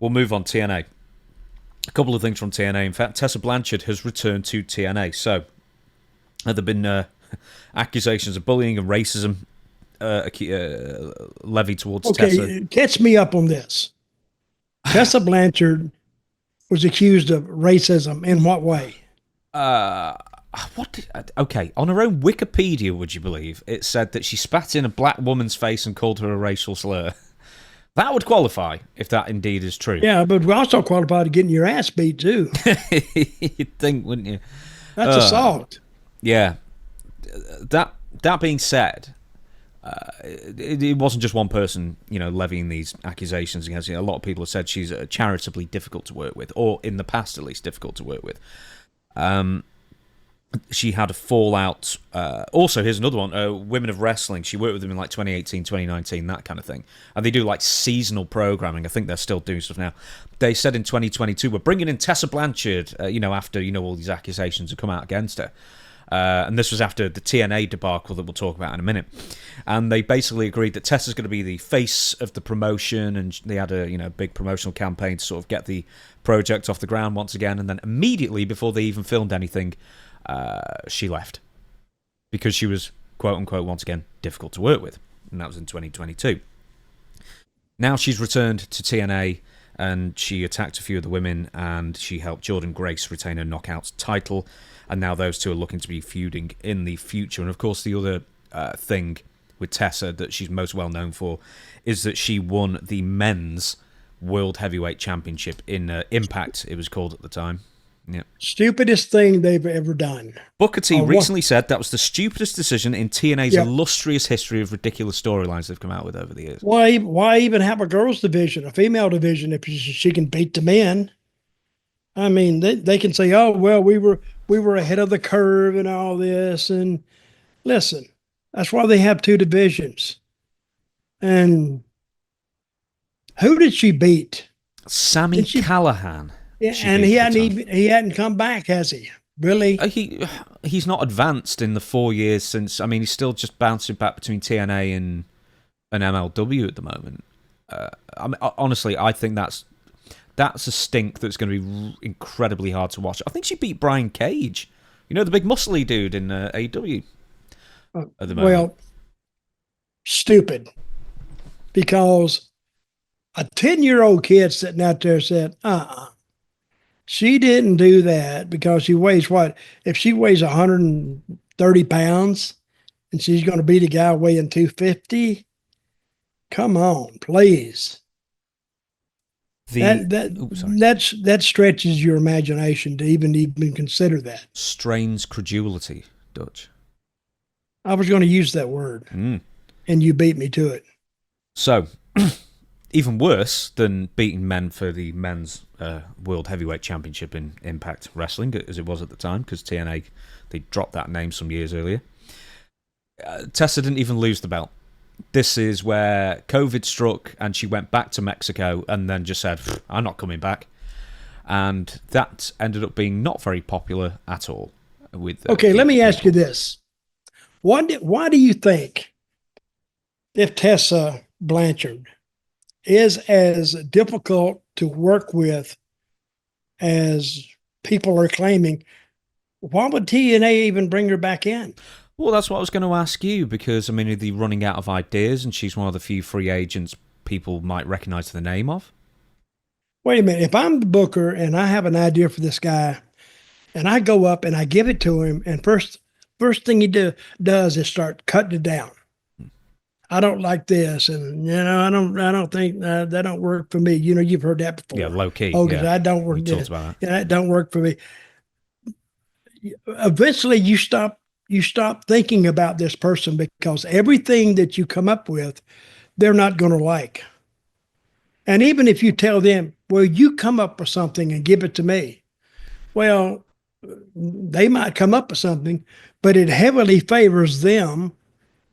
we'll move on. TNA. A couple of things from TNA. In fact, Tessa Blanchard has returned to TNA. So, have there been accusations of bullying and racism levied towards Tessa? Okay, catch me up on this. Tessa Blanchard was accused of racism in what way? Okay, on her own Wikipedia, would you believe, it said that she spat in a black woman's face and called her a racial slur. That would qualify, if that indeed is true. Yeah, but we also qualify to getting your ass beat, too. You'd think, wouldn't you? That's assault. Yeah. That being said, it wasn't just one person, levying these accusations against her. A lot of people have said she's charitably difficult to work with, or in the past at least difficult to work with. She had a fallout. Also, here's another one. Women of Wrestling. She worked with them in like 2018, 2019, that kind of thing. And they do like seasonal programming. I think they're still doing stuff now. They said in 2022, we're bringing in Tessa Blanchard, after, all these accusations have come out against her. And this was after the TNA debacle that we'll talk about in a minute. And they basically agreed that Tessa's going to be the face of the promotion, and they had a big promotional campaign to sort of get the project off the ground once again. And then immediately before they even filmed anything, she left because she was, quote unquote, once again difficult to work with, and that was in 2022. Now she's returned to TNA, and she attacked a few of the women, and she helped Jordan Grace retain her Knockouts title, and now those two are looking to be feuding in the future. And of course, the other thing with Tessa that she's most well known for is that she won the men's World Heavyweight Championship in Impact, it was called at the time. Yeah. Stupidest thing they've ever done. Booker T recently said that was the stupidest decision in TNA's illustrious history of ridiculous storylines they've come out with over the years. Why even have a girls division, a female division, if she can beat the men? I mean, they can say, oh, well, we were ahead of the curve and all this. And listen, that's why they have two divisions. And who did she beat? Sammy Callahan. Yeah, and he hadn't come back, has he? Really? He's not advanced in the 4 years since. I mean, he's still just bouncing back between TNA and MLW at the moment. Honestly, I think that's a stink that's going to be incredibly hard to watch. I think she beat Brian Cage, the big muscly dude in AEW at the moment. Well, stupid, because a 10-year-old kid sitting out there said, she didn't do that because she weighs what? If she weighs 130 pounds and she's going to beat a guy weighing 250, come on, please. That stretches your imagination to even consider that. Strains credulity, Dutch. I was going to use that word, and you beat me to it. So, even worse than beating men for the men's World Heavyweight Championship in Impact Wrestling, as it was at the time, because TNA, they dropped that name some years earlier. Tessa didn't even lose the belt. This is where COVID struck, and she went back to Mexico and then just said, I'm not coming back. And that ended up being not very popular at all. Okay, let me ask you this. Why do you think, if Tessa Blanchard is as difficult to work with as people are claiming, why would TNA even bring her back in? Well, that's what I was going to ask you, because, I mean, are they running out of ideas and she's one of the few free agents people might recognize the name of? Wait a minute. If I'm the booker and I have an idea for this guy and I go up and I give it to him, and first thing he does is start cutting it down. I don't like this, and I don't think that don't work for me. You've heard that before. Yeah, low key. Oh, yeah. I don't work. We talked about that. That don't work for me. Eventually, you stop thinking about this person, because everything that you come up with, they're not going to like. And even if you tell them, well, you come up with something and give it to me, well, they might come up with something, but it heavily favors them.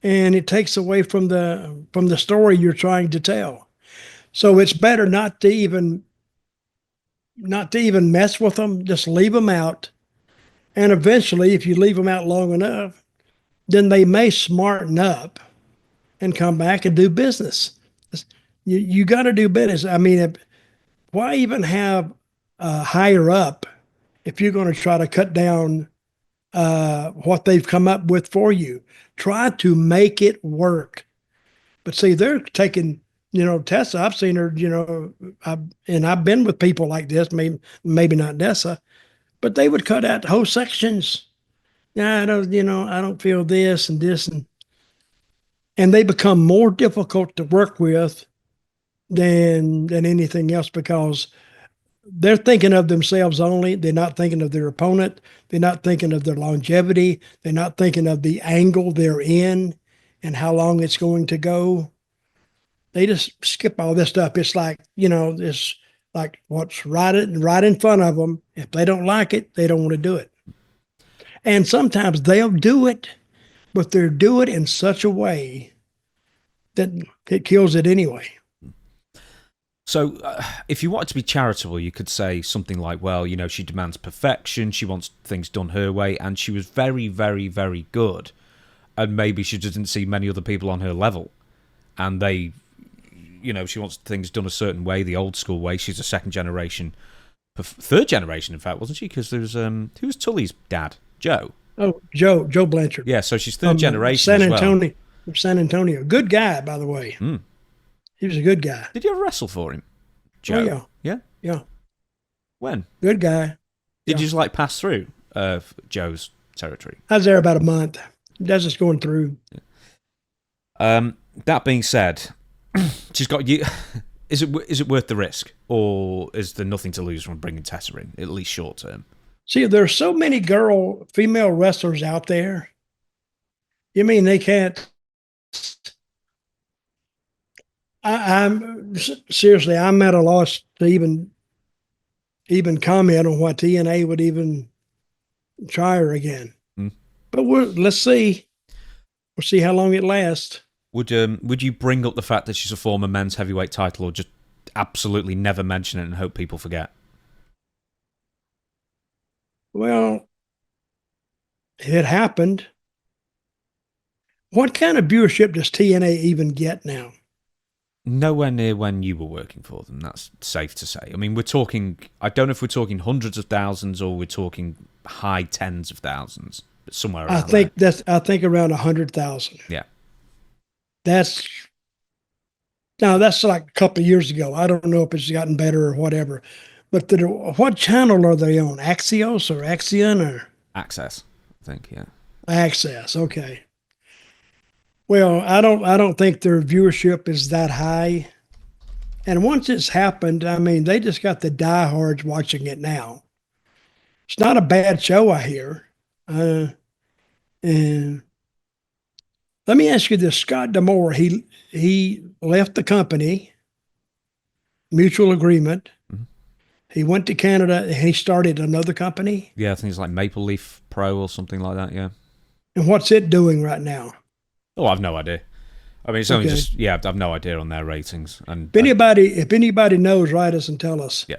And it takes away from the story you're trying to tell. So it's better not to even mess with them. Just leave them out. And eventually, if you leave them out long enough, then they may smarten up and come back and do business. You got to do business. I mean, why even have higher up if you're going to try to cut down what they've come up with for you? Try to make it work. But see, they're taking, Tessa, I've seen her, I've been with people like this, maybe not Tessa, but they would cut out whole sections. Yeah, I don't feel this and this, and they become more difficult to work with than anything else, because they're thinking of themselves only. They're not thinking of their opponent. They're not thinking of their longevity. They're not thinking of the angle they're in and how long it's going to go. They just skip all this stuff. It's like, this like what's right in front of them. If they don't like it, they don't want to do it. And sometimes they'll do it, but they'll do it in such a way that it kills it anyway. So if you wanted to be charitable, you could say something like, well, she demands perfection, she wants things done her way, and she was very, very, very good. And maybe she just didn't see many other people on her level. And they, she wants things done a certain way, the old school way. She's a second generation, third generation, in fact, wasn't she? Because there's, who was Tully's dad? Joe. Oh, Joe Blanchard. Yeah, so she's third generation San as well. Antonio, from San Antonio. Good guy, by the way. Mm. He was a good guy. Did you ever wrestle for him, Joe? Oh, yeah. Yeah? Yeah. When? Good guy. Did you just pass through Joe's territory? I was there about a month. That's just going through. Yeah. That being said, she's got you. Is it worth the risk, or is there nothing to lose from bringing Tessa in, at least short term? See, there's so many female wrestlers out there. You mean they can't? I'm seriously, I'm at a loss to even comment on what TNA would even try her again. Mm. But let's see. We'll see how long it lasts. Would you bring up the fact that she's a former men's heavyweight title, or just absolutely never mention it and hope people forget? Well, it happened. What kind of viewership does TNA even get now? Nowhere near when you were working for them, that's safe to say. I mean, we're talking, I don't know if we're talking hundreds of thousands or we're talking high tens of thousands, but somewhere around I think around 100,000. Yeah. That's like a couple of years ago. I don't know if it's gotten better or whatever. But what channel are they on? Axios or Axion or? Access, I think, yeah. Access, okay. Well, I don't think their viewership is that high. And once it's happened, I mean, they just got the diehards watching it now. It's not a bad show, I hear. And let me ask you this: Scott D'Amore, he left the company, mutual agreement. Mm-hmm. He went to Canada and he started another company. Yeah, I think it's like Maple Leaf Pro or something like that. Yeah. And what's it doing right now? Oh, I've no idea. I mean, it's only I've no idea on their ratings. And if anybody knows, write us and tell us. Yeah.